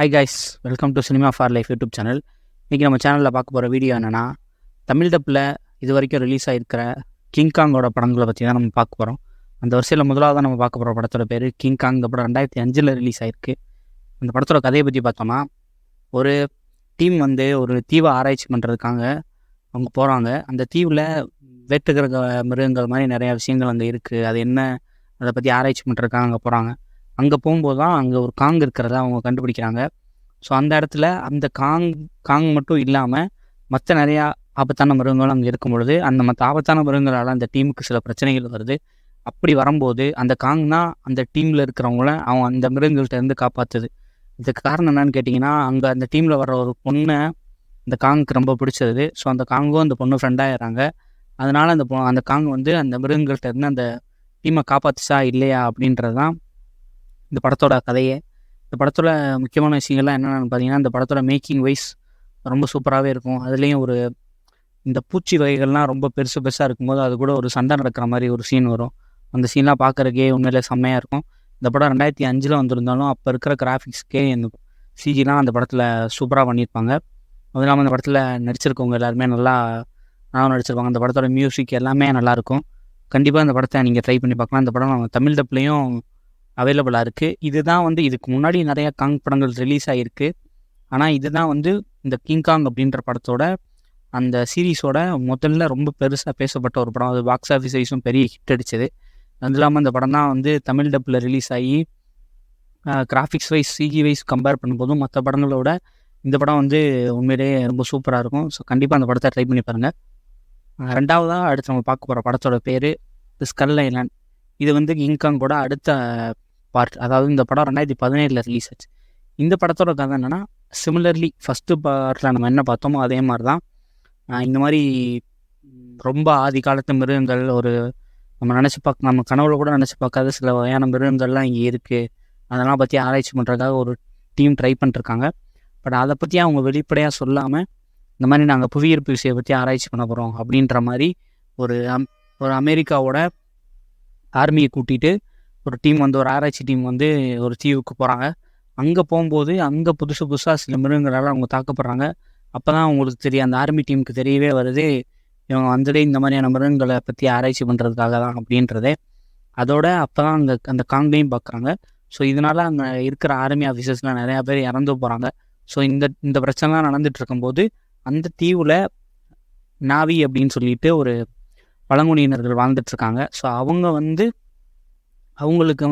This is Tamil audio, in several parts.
Hi guys, welcome to cinema for life YouTube channel. இன்றைக்கி நம்ம சேனலில் பார்க்க போகிற வீடியோ என்னென்னா, தமிழ் டப்பில் இது வரைக்கும் ரிலீஸ் ஆகிருக்கிற கிங்காங்கோட படங்களை பற்றி தான் நம்ம பார்க்க போகிறோம். அந்த வரிசையில் முதலாவது நம்ம பார்க்க போகிற படத்தோட பேர் கிங்காங். இந்த படம் 2005 ரிலீஸ் ஆகிருக்கு. அந்த படத்தோட கதையை பற்றி பார்த்தோம்னா, ஒரு டீம் வந்து ஒரு தீவை ஆராய்ச்சி பண்ணுறதுக்காக அவங்க போகிறாங்க. அந்த தீவில் வேட்டுக்கிற மிருகங்கள் மாதிரி நிறையா விஷயங்கள் அங்கே இருக்குது. அது என்ன, அதை பற்றி ஆராய்ச்சி பண்ணுறதுக்காக அங்கே போகிறாங்க. அங்கே போகும்போது தான் அங்கே ஒரு காங் இருக்கிறத அவங்க கண்டுபிடிக்கிறாங்க. ஸோ அந்த இடத்துல அந்த காங் மட்டும் இல்லாமல் மற்ற நிறையா ஆபத்தான மிருகங்களும் அங்கே இருக்கும் பொழுது அந்த மற்ற ஆபத்தான மிருகங்களால் அந்த டீமுக்கு சில பிரச்சனைகள் வருது. அப்படி வரும்போது அந்த காங் தான் அந்த டீமில் இருக்கிறவங்கள அவன் அந்த மிருகங்கள்கிட்டருந்து காப்பாற்றுது. இதுக்கு காரணம் என்னன்னு கேட்டிங்கன்னா, அங்கே அந்த டீமில் வர ஒரு பொண்ணை அந்த காங்குக்கு ரொம்ப பிடிச்சது. ஸோ அந்த காங்கும் அந்த பொண்ணு ஃப்ரெண்டாகிறாங்க. அதனால் அந்த காங் வந்து அந்த மிருகங்கள்கிட்டருந்து அந்த டீமை காப்பாற்றுச்சா இல்லையா அப்படின்றது தான் இந்த படத்தோட கதையே. இந்த படத்தோட முக்கியமான விஷயங்கள்லாம் என்னென்னு பார்த்தீங்கன்னா, இந்த படத்தோட மேக்கிங் வைஸ் ரொம்ப சூப்பராகவே இருக்கும். அதுலேயும் இந்த பூச்சி வகைகள்லாம் ரொம்ப பெருசாக இருக்கும்போது அது கூட ஒரு சண்டை நடக்கிற மாதிரி ஒரு சீன் வரும். அந்த சீன்லாம் பார்க்குறக்கே உண்மையிலே செம்மையாக இருக்கும். இந்த படம் 2005 வந்திருந்தாலும் அப்போ இருக்கிற கிராஃபிக்ஸ்க்கே இந்த சிஜிலாம் அந்த படத்தில் சூப்பராக பண்ணியிருப்பாங்க. அதுவும் இல்லாமல் அந்த படத்தில் நடிச்சிருக்கவங்க எல்லாருமே நல்லா நடிச்சிருப்பாங்க. அந்த படத்தோட மியூசிக் எல்லாமே நல்லாயிருக்கும். கண்டிப்பாக இந்த படத்தை நீங்கள் ட்ரை பண்ணி பார்க்கலாம். இந்த படம் தமிழ் டப்லேயும் அவைலபிளாக இருக்குது. இதுதான் இதுக்கு முன்னாடி நிறையா காங் படங்கள் ரிலீஸ் ஆகிருக்கு. ஆனால் இதுதான் இந்த கிங்காங் அப்படின்ற படத்தோட அந்த சீரீஸோட முதல்ல ரொம்ப பெருசாக பேசப்பட்ட ஒரு படம். அது பாக்ஸ் ஆஃபீஸ் வைஸும் பெரிய ஹிட் அடிச்சது. அது இல்லாமல் இந்த படம் தான் தமிழ் டப்பில் ரிலீஸ் ஆகி graphics wise CG wise compare பண்ணும்போதும் மற்ற படங்களோட இந்த படம் உண்மையிலேயே ரொம்ப சூப்பராக இருக்கும். ஸோ கண்டிப்பாக அந்த படத்தை ட்ரை பண்ணி பாருங்கள். ரெண்டாவதாக அடுத்து நம்ம பார்க்க போகிற படத்தோட பேர் ஸ்கல் ஐலாண்ட். இது கிங்காங்கோட அடுத்த பார்ட். அதாவது இந்த படம் 2017 ரிலீஸ் ஆச்சு. இந்த படத்தோட கதை என்னென்னா, சிமிலர்லி ஃபஸ்ட்டு பார்ட்டில் நம்ம என்ன பார்த்தோமோ அதே மாதிரி தான். இந்த மாதிரி ரொம்ப ஆதி காலத்து மிருகங்கள், நம்ம கனவுல கூட நினச்சி பார்க்காத சில வகையான மிருகங்கள்லாம் இங்கே இருக்குது. அதெல்லாம் பற்றி ஆராய்ச்சி பண்ணுறதுக்காக ஒரு டீம் ட்ரை பண்ணிருக்காங்க. பட் அதை பற்றி அவங்க வெளிப்படையாக சொல்லாமல், இந்த மாதிரி நாங்கள் புவியீர்ப்பு விசையை பற்றி ஆராய்ச்சி பண்ண போகிறோம் அப்படின்ற மாதிரி ஒரு அமெரிக்காவோட ஆர்மியை கூட்டிகிட்டு ஒரு டீம் ஒரு ஆராய்ச்சி டீம் ஒரு தீவுக்கு போகிறாங்க. அங்கே போகும்போது அங்கே புதுசாக சில மிருகங்களால் அவங்க தாக்கப்படுறாங்க. அப்போ தான் அவங்களுக்கு தெரியும், அந்த ஆர்மி டீமுக்கு தெரியவே வருது, இவங்க இந்த மாதிரியான மிருகங்களை பற்றி ஆராய்ச்சி பண்ணுறதுக்காக தான் அப்படின்றதே. அதோட அப்போ தான் அந்த காங்கையும் பார்க்குறாங்க. ஸோ இதனால் அங்கே இருக்கிற ஆர்மி ஆஃபீஸர்ஸ்லாம் நிறையா பேர் இறந்து போகிறாங்க. ஸோ இந்த பிரச்சனைலாம் நடந்துகிட்டு இருக்கும்போது அந்த தீவில் நாவி அப்படின்னு சொல்லிட்டு ஒரு பழங்குடியினர்கள் வாழ்ந்துட்டுருக்காங்க. ஸோ அவங்களுக்கு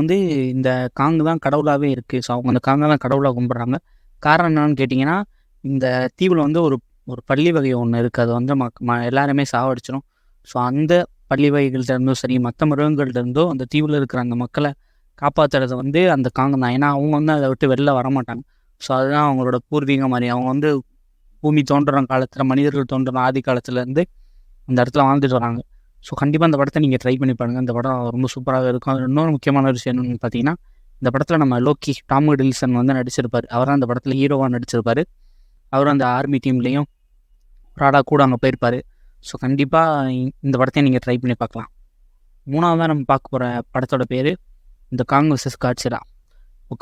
இந்த காங்கு தான் கடவுளாகவே இருக்குது. ஸோ அவங்க அந்த காங்கை தான் கடவுளாக கும்பிட்றாங்க. காரணம் என்னன்னு கேட்டிங்கன்னா, இந்த தீவில் ஒரு பள்ளி வகை ஒன்று இருக்குது. அது எல்லாருமே சாவடிச்சிடும். ஸோ அந்த பள்ளி வகைகள்கிட்டருந்தும் சரி, மற்ற மிருகங்கள்கிட்டருந்தோ அந்த தீவில் இருக்கிற அந்த மக்களை காப்பாற்றுறது அந்த காங்கு தான். ஏன்னா அவங்க அதை விட்டு வெளில வரமாட்டாங்க. ஸோ அதுதான் அவங்களோட பூர்வீகம் மாதிரி. அவங்க பூமி தோன்றுற காலத்தில், மனிதர்கள் தோன்றுற ஆதி காலத்துலேருந்து அந்த இடத்துல வாழ்ந்துட்டு வராங்க. ஸோ கண்டிப்பாக இந்த படத்தை நீங்கள் ட்ரை பண்ணி பாருங்கள். இந்த படம் ரொம்ப சூப்பராக இருக்கும். அது இன்னொரு முக்கியமான விஷயம் என்னென்னு பார்த்தீங்கன்னா, இந்த படத்தில் நம்ம லோக்கி டாம் ஹிடில்சன் நடிச்சிருப்பார். அவர் தான் இந்த படத்தில் ஹீரோவாக நடிச்சிருப்பார். அவரும் அந்த ஆர்மி டீம்லேயும் ராடா கூட அங்கே போயிருப்பார். ஸோ கண்டிப்பாக இந்த படத்தையும் நீங்கள் ட்ரை பண்ணி பார்க்கலாம். மூணாவதாக நம்ம பார்க்க போகிற படத்தோட பேர் இந்த காங் வெர்சஸ் காட்சிலா.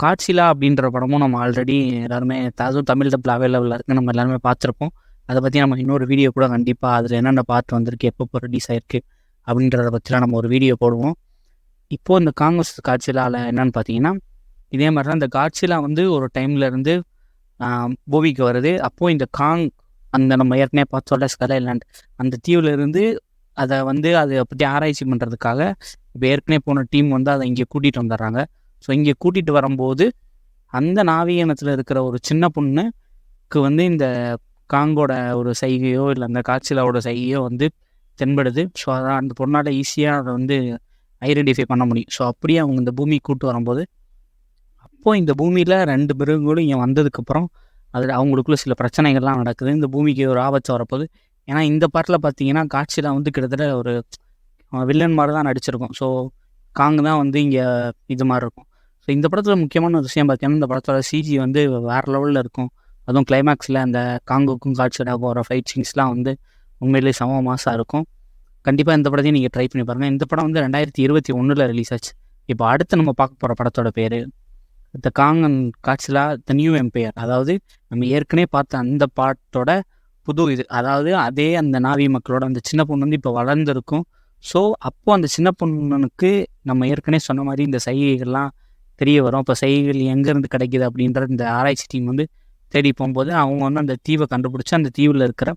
காட்சிலா அப்படின்ற படமும் நம்ம ஆல்ரெடி எல்லாருமே அதுவும் தமிழ் டப்பில் அவைலபிளாக இருக்குது. நம்ம எல்லாருமே பார்த்துருப்போம். அதை பற்றி நம்ம இன்னொரு வீடியோ கூட கண்டிப்பாக அதில் என்னென்ன பார்ட் வந்திருக்கு, எப்போ ரிலீஸ் ஆகிருக்கு அப்படின்றத பற்றிலாம் நம்ம ஒரு வீடியோ போடுவோம். இப்போது இந்த காங் வெர்சஸ் காட்சிலாவில் என்னென்னு பார்த்தீங்கன்னா, இதே மாதிரி தான் இந்த காட்சிலா ஒரு டைம்லேருந்து பூமிக்கு வருது. அப்போது இந்த காங் நம்ம ஏற்கனவே பார்த்தோட ஸ்கல் ஐலாண்ட் அந்த தீவில் இருந்து அதை அதை பற்றி ஆராய்ச்சி பண்ணுறதுக்காக இப்போ ஏற்கனவே போன டீம் அதை இங்கே கூட்டிகிட்டு வந்துடுறாங்க. ஸோ இங்கே கூட்டிகிட்டு வரும்போது அந்த நாவிகனத்தில் இருக்கிற ஒரு சின்ன பொண்ணுக்கு இந்த காங்கோட ஒரு சைகையோ இல்லை அந்த காட்சிலாவோட சைகையோ தென்படுது. ஸோ அதான் அந்த பொண்ணால் ஈஸியாக அதை ஐடென்டிஃபை பண்ண முடியும். ஸோ அப்படியே அவங்க இந்த பூமிக்கு கூட்டு வரும்போது, அப்போது இந்த பூமியில் 2 மிருகங்களும் இங்கே வந்ததுக்கப்புறம் அதில் அவங்களுக்குள்ள சில பிரச்சனைகள்லாம் நடக்குது. இந்த பூமிக்கு ஒரு ஆபத்து வரப்போகுது. ஏன்னா இந்த பாட்டில் பார்த்தீங்கன்னா காட்சிலா கிட்டத்தட்ட ஒரு வில்லன் மாதிரி தான் நடிச்சிருக்கும். ஸோ காங்கு தான் இங்கே இது மாதிரி இருக்கும். ஸோ இந்த படத்தில் முக்கியமான ஒரு விஷயம் பார்த்தீங்கன்னா, இந்த படத்தோட சிஜி வேறு லெவலில் இருக்கும். அதுவும் கிளைமேக்ஸில் அந்த காங்குக்கும் காட்சிலா போகிற ஃபைட் சீன்ஸ்லாம் உண்மையிலேயே சம மாசாக இருக்கும். கண்டிப்பாக இந்த படத்தையும் நீங்கள் ட்ரை பண்ணி பாருங்கள். இந்த படம் 2021 ரிலீஸ் ஆச்சு. இப்போ அடுத்து நம்ம பார்க்க போகிற படத்தோட பேர் the Kong and Godzilla the new empire. அதாவது நம்ம ஏற்கனவே பார்த்த அந்த பாட்டோட புது இது. அதாவது அதே அந்த நாவி மக்களோட அந்த சின்ன பொண்ணு வந்து இப்போ வளர்ந்துருக்கும். ஸோ அப்போது அந்த சின்ன பொண்ணுக்கு நம்ம ஏற்கனவே சொன்ன மாதிரி இந்த சைகைகள்லாம் தெரிய வரும். இப்போ சைகைகள் எங்கேருந்து கிடைக்கிது அப்படின்ற இந்த ஆராய்ச்சி டீம் வந்து தேடி போகும்போது அவங்க வந்து அந்த தீவை கண்டுபிடிச்சி அந்த தீவில் இருக்கிற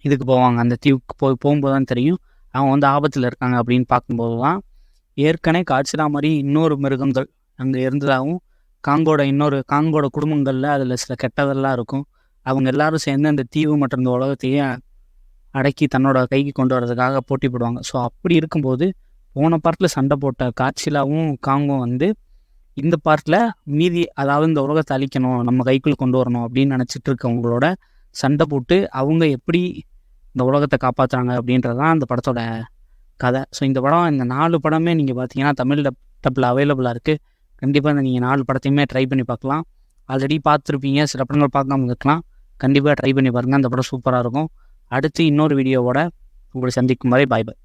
இதுக்கு போவாங்க. அந்த தீவுக்கு போகும்போது தான் தெரியும் அவங்க வந்து ஆபத்தில் இருக்காங்க அப்படின்னு பார்க்கும்போது தான் ஏற்கனவே காட்சிலா மாதிரி இன்னொரு மிருகங்கள் அங்கே இருந்ததாகவும் காங்கோட குடும்பங்களில் அதில் சில கெட்டதெல்லாம் இருக்கும். அவங்க எல்லாரும் சேர்ந்து அந்த தீவு மற்றும் இந்த உலகத்தையே அடக்கி தன்னோட கைக்கு கொண்டு வரதுக்காக போட்டி போடுவாங்க. ஸோ அப்படி இருக்கும்போது போன பார்ட்டில் சண்டை போட்ட காட்சிலாவும் காங்கும் வந்து இந்த பார்ட்டில் மீதி, அதாவது இந்த உலகத்தை அழிக்கணும், நம்ம கைக்குள்ளே கொண்டு வரணும் அப்படின்னு நினச்சிட்டு இருக்கவங்களோட சண்டை போட்டு அவங்க எப்படி இந்த உலகத்தை காப்பாற்றுறாங்க அப்படின்றது தான் அந்த படத்தோட கதை. ஸோ இந்த 4 படமே நீங்கள் பார்த்தீங்கன்னா தமிழ் டப்பில் அவைலபிளாக இருக்குது. கண்டிப்பாக இந்த நீங்கள் 4 படத்தையுமே ட்ரை பண்ணி பார்க்கலாம். ஆல்ரெடி பார்த்துருப்பீங்க, சில படங்கள் பார்க்காம இருக்கலாம். கண்டிப்பாக ட்ரை பண்ணி பாருங்கள், அந்த படம் சூப்பராக இருக்கும். அடுத்து இன்னொரு வீடியோவோட உங்களை சந்திக்கும் வரை பாய் பாய்.